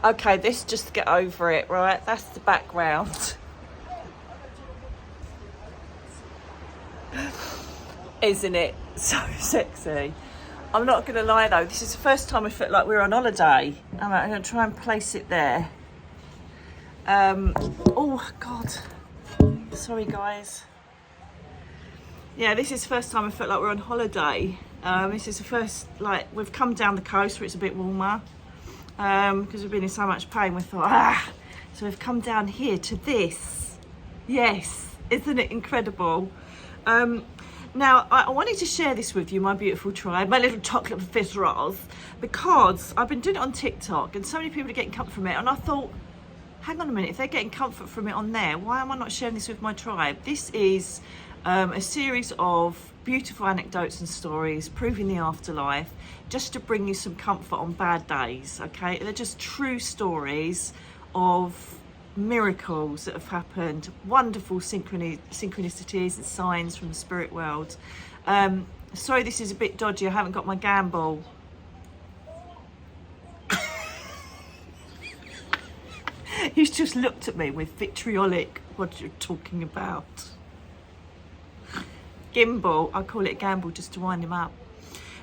Okay, let's just get over it, right? That's the background. Isn't it so sexy? I'm not going to lie though, this is the first time I felt like we're on holiday. I'm going to try and place it there. Oh, God. Sorry, guys. Yeah, this is the first time I felt like we're on holiday. This is the first, like, we've come down the coast where it's a bit warmer. Because we've been in so much pain, we thought, so we've come down here to this. Yes, isn't it incredible? Now, I wanted to share this with you, my beautiful tribe, my little chocolate fizzles, because I've been doing it on TikTok and so many people are getting comfort from it. And I thought, hang on a minute, if they're getting comfort from it on there, why am I not sharing this with my tribe? This is a series of beautiful anecdotes and stories proving the afterlife, just to bring you some comfort on bad days, okay? They're just true stories of miracles that have happened, wonderful synchronicities and signs from the spirit world. Sorry, this is a bit dodgy. I haven't got my gamble. He's just looked at me with vitriolic, what you're talking about. Gimbal, I call it a gamble just to wind him up.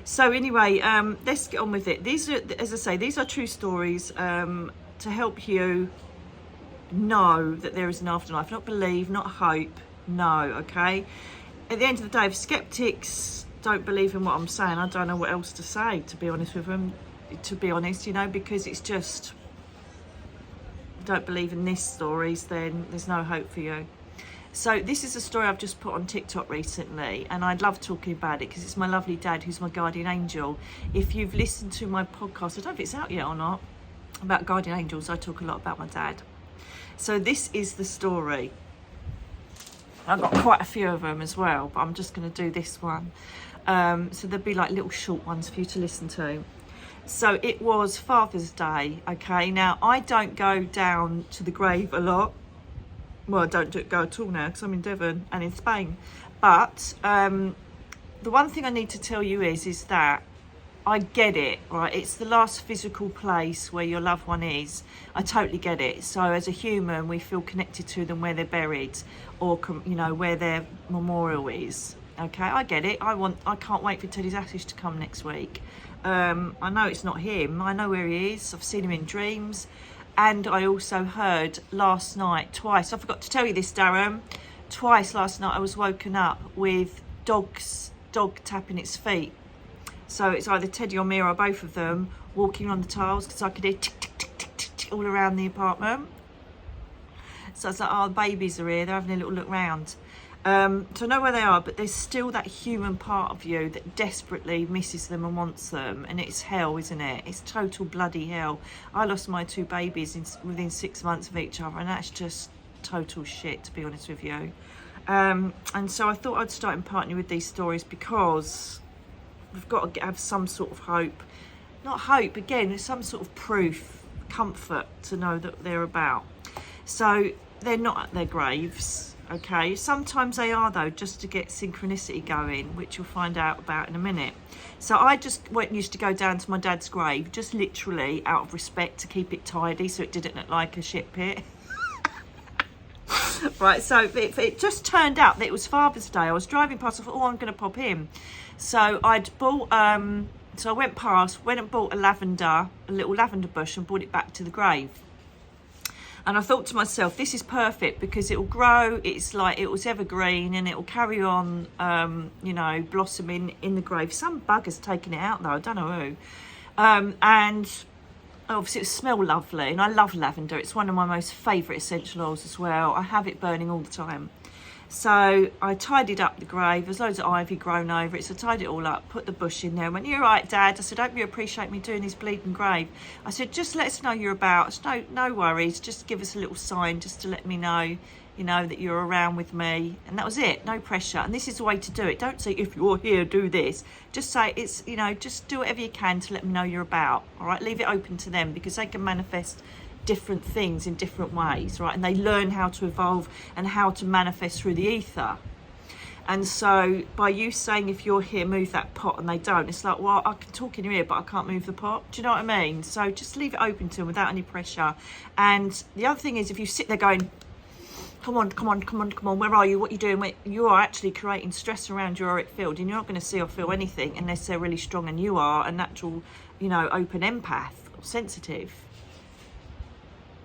So anyway, let's get on with it. These are, as I say, these are true stories to help you know that there is an afterlife. Not believe, not hope, no, okay? At the end of the day, if skeptics don't believe in what I'm saying, I don't know what else to say, to be honest with them, to be honest, you know, because it's just, don't believe in these stories, then there's no hope for you. So this is a story I've just put on TikTok recently, and I love talking about it because it's my lovely dad who's my guardian angel. If you've listened to my podcast, I don't know if it's out yet or not, about guardian angels, I talk a lot about my dad. So this is the story. I've got quite a few of them as well, but I'm just going to do this one. So there'll be like little short ones for you to listen to. So it was Father's Day, okay? Now, I don't go down to the grave a lot. Well, I don't go at all now because I'm in Devon and in Spain. But the one thing I need to tell you is that I get it, right? It's the last physical place where your loved one is. I totally get it. So as a human, we feel connected to them where they're buried, or you know, where their memorial is. Okay, I get it. I can't wait for Teddy's ashes to come next week. I know it's not him. I know where he is. I've seen him in dreams. And I also heard last night twice, I forgot to tell you this, Darren, twice last night I was woken up with dog tapping its feet. So it's either Teddy or Mira, both of them, walking on the tiles, because I could hear tick, tick, tick, tick, tick, tick all around the apartment. So I was like, oh, the babies are here, they're having a little look round. So I know where they are, but there's still that human part of you that desperately misses them and wants them. And it's hell, isn't it? It's total bloody hell. I lost my two babies within 6 months of each other, and that's just total shit, to be honest with you. And so I thought I'd start imparting with these stories because we've got to have some sort of hope. Not hope, again, there's some sort of proof, comfort to know that they're about. So they're not at their graves. Okay, sometimes they are though, just to get synchronicity going, which you'll find out about in a minute. So I just used to go down to my dad's grave, just literally out of respect, to keep it tidy so it didn't look like a shit pit. Right, so it just turned out that it was Father's Day. I was driving past, I thought, oh, I'm going to pop in. So I'd bought, so I went past, went and bought a little lavender bush and brought it back to the grave. And I thought to myself, this is perfect because it will grow. It's like it was evergreen and it will carry on, you know, blossoming in the grave. Some bugger's taken it out though, I don't know who. And obviously it smelled lovely, and I love lavender. It's one of my most favourite essential oils as well. I have it burning all the time. So I tidied up the grave. There's loads of ivy grown over it, so I tidied it all up, put the bush in there, and went, you're right, Dad. I said, hope you appreciate me doing this bleeding grave. I said, just let us know you're about. No worries, just give us a little sign just to let me know, you know, that you're around with me. And that was it, no pressure. And this is the way to do it. Don't say, if you're here, do this. Just say, it's, you know, just do whatever you can to let me know you're about, all right? Leave it open to them because they can manifest different things in different ways, right? And they learn how to evolve and how to manifest through the ether. And so by you saying, if you're here, move that pot, and they don't, it's like, well, I can talk in your ear, but I can't move the pot. Do you know what I mean? So just leave it open to them without any pressure. And the other thing is, if you sit there going, come on, come on, come on, come on, where are you? What are you doing? You are actually creating stress around your auric field, and you're not going to see or feel anything unless they're really strong and you are a natural, you know, open empath or sensitive.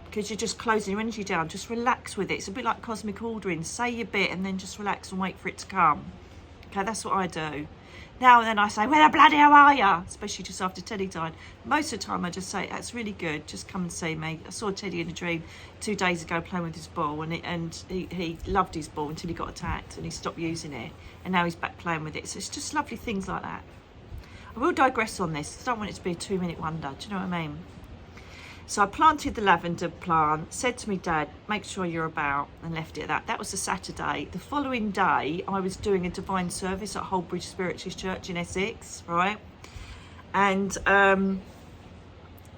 Because you're just closing your energy down. Just relax with it. It's a bit like cosmic ordering. Say your bit and then just relax and wait for it to come. Okay, that's what I do. Now and then I say, where the bloody hell are you? Especially just after Teddy died. Most of the time I just say, that's really good, just come and see me. I saw Teddy in a dream 2 days ago playing with his ball, and he loved his ball until he got attacked and he stopped using it, and now he's back playing with it. So it's just lovely things like that. I will digress on this. I don't want it to be a 2-minute wonder. Do you know what I mean? So I planted the lavender plant, said to me, Dad, make sure you're about, and left it at that. That was a Saturday. The following day, I was doing a divine service at Holbridge Spiritualist Church in Essex, right? And there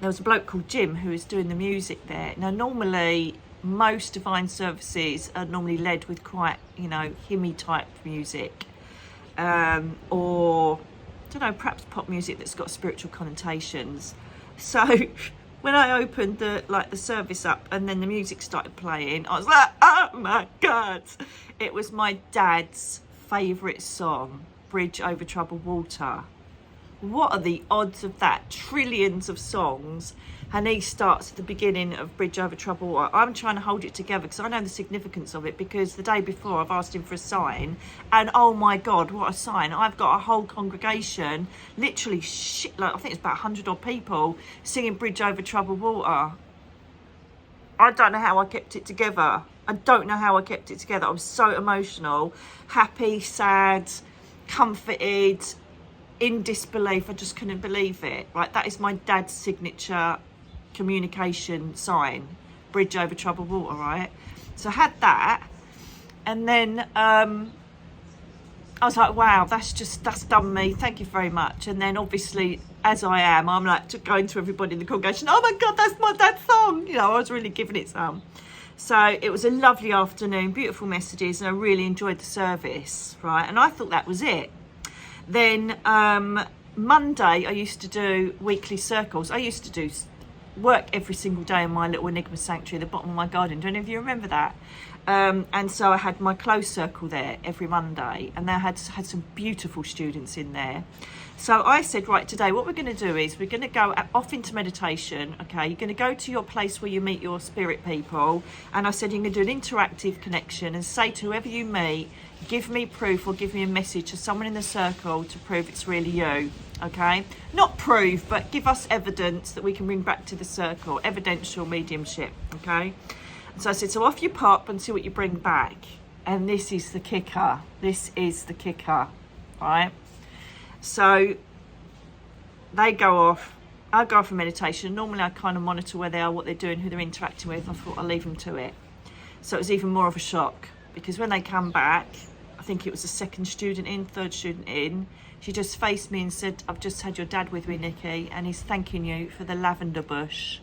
was a bloke called Jim who was doing the music there. Now, normally, most divine services are normally led with quite, you know, hymny type music, or, I don't know, perhaps pop music that's got spiritual connotations. So when I opened the service up and then the music started playing, I was like, oh my God. It was my dad's favourite song, Bridge Over Troubled Water. What are the odds of that? Trillions of songs, and he starts at the beginning of Bridge Over Troubled Water. I'm trying to hold it together because I know the significance of it, because the day before I've asked him for a sign, and oh my God, what a sign. I've got a whole congregation, literally like I think it's about 100 odd people singing Bridge Over Troubled Water. I don't know how I kept it together. I don't know how I kept it together. I was so emotional, happy, sad, comforted, in disbelief. I just couldn't believe it. Right, that is my dad's signature communication sign, Bridge Over Troubled Water, right? So I had that, and then I was like, wow, that's done me, thank you very much. And then obviously, as I am, I'm like going to everybody in the congregation, oh my God, that's my dad's song. You know, I was really giving it some. So it was a lovely afternoon, beautiful messages, and I really enjoyed the service, right? And I thought that was it. Then Monday, I used to do weekly circles. I used to do work every single day in my little Enigma sanctuary at the bottom of my garden. Do any of you remember that? And so I had my closed circle there every Monday, and they had some beautiful students in there. So I said, right, today what we're going to do is we're going to go off into meditation, okay? You're going to go to your place where you meet your spirit people, and I said you're going to do an interactive connection and say to whoever you meet, give me proof or give me a message to someone in the circle to prove it's really you, okay? Not prove, but give us evidence that we can bring back to the circle, evidential mediumship, okay? So I said, so off you pop and see what you bring back. And this is the kicker. This is the kicker, right? So they go off. I go off for meditation. Normally I kind of monitor where they are, what they're doing, who they're interacting with. I thought I'll leave them to it. So it was even more of a shock, because when they come back, I think it was the third student in, she just faced me and said, I've just had your dad with me, Nikki, and he's thanking you for the lavender bush.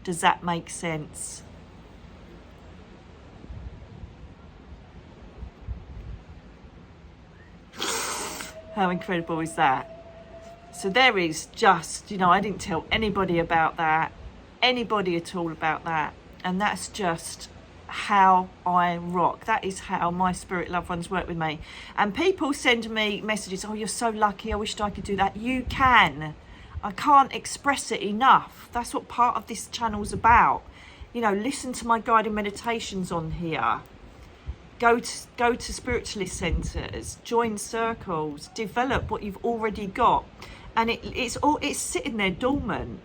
Does that make sense? How incredible is that? So there is just, you know, I didn't tell anybody about that, anybody at all about that. And that's just how I rock. That is how my spirit loved ones work with me. And people send me messages, oh, you're so lucky, I wished I could do that. You can. I can't express it enough. That's what part of this channel's about. You know, listen to my guided meditations on here. Go to spiritualist centres, join circles, develop what you've already got. And it's sitting there dormant.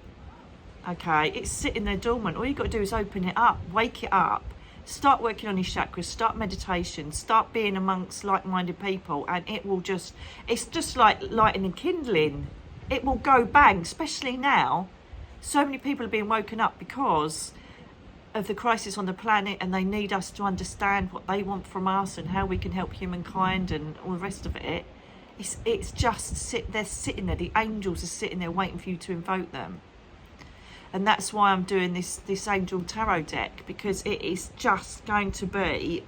Okay, it's sitting there dormant. All you've got to do is open it up, wake it up, start working on your chakras, start meditation, start being amongst like-minded people, and it's just like lighting and kindling. It will go bang, especially now. So many people are being woken up because of the crisis on the planet, and they need us to understand what they want from us and how we can help humankind and all the rest of it. It's just they're sitting there. The angels are sitting there waiting for you to invoke them. And that's why I'm doing this angel tarot deck, because it is just going to be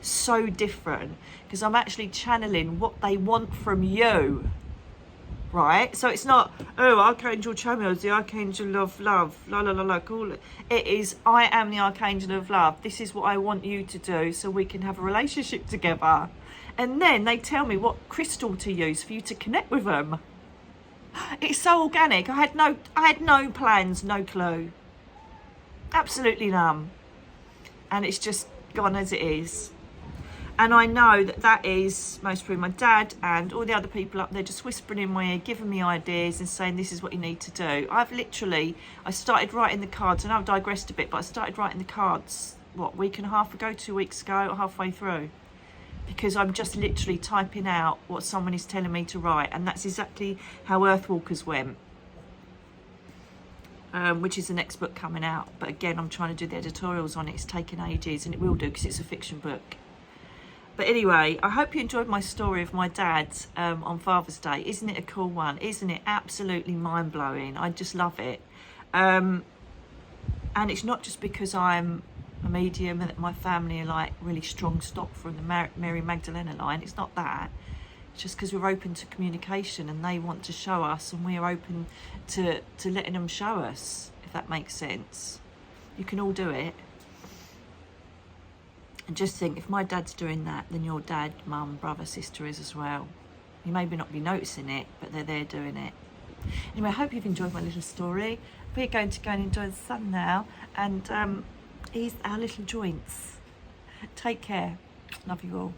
so different, because I'm actually channeling what they want from you. Right? So it's not, oh, Archangel Chamuel is the Archangel of Love, la la la la, call it. It is, I am the Archangel of Love. This is what I want you to do so we can have a relationship together. And then they tell me what crystal to use for you to connect with them. It's so organic. I had no plans, no clue. Absolutely none. And it's just gone as it is. And I know that that is most probably my dad and all the other people up there just whispering in my ear, giving me ideas and saying this is what you need to do. I started writing the cards, and I've digressed a bit, but I started writing the cards, what, a week and a half ago, 2 weeks ago, or halfway through. Because I'm just literally typing out what someone is telling me to write. And that's exactly how Earthwalkers went. Which is the next book coming out. But again, I'm trying to do the editorials on it. It's taken ages, and it will do because it's a fiction book. But anyway, I hope you enjoyed my story of my dad on Father's Day. Isn't it a cool one? Isn't it absolutely mind-blowing? I just love it. And it's not just because I'm a medium and that my family are like really strong stock from the Mary Magdalena line. It's not that. It's just because we're open to communication and they want to show us, and we're open to letting them show us, if that makes sense. You can all do it. And just think, if my dad's doing that, then your dad, mum, brother, sister is as well. You maybe not be noticing it, but they're there doing it. Anyway, I hope you've enjoyed my little story. We're going to go and enjoy the sun now and ease our little joints. Take care. Love you all.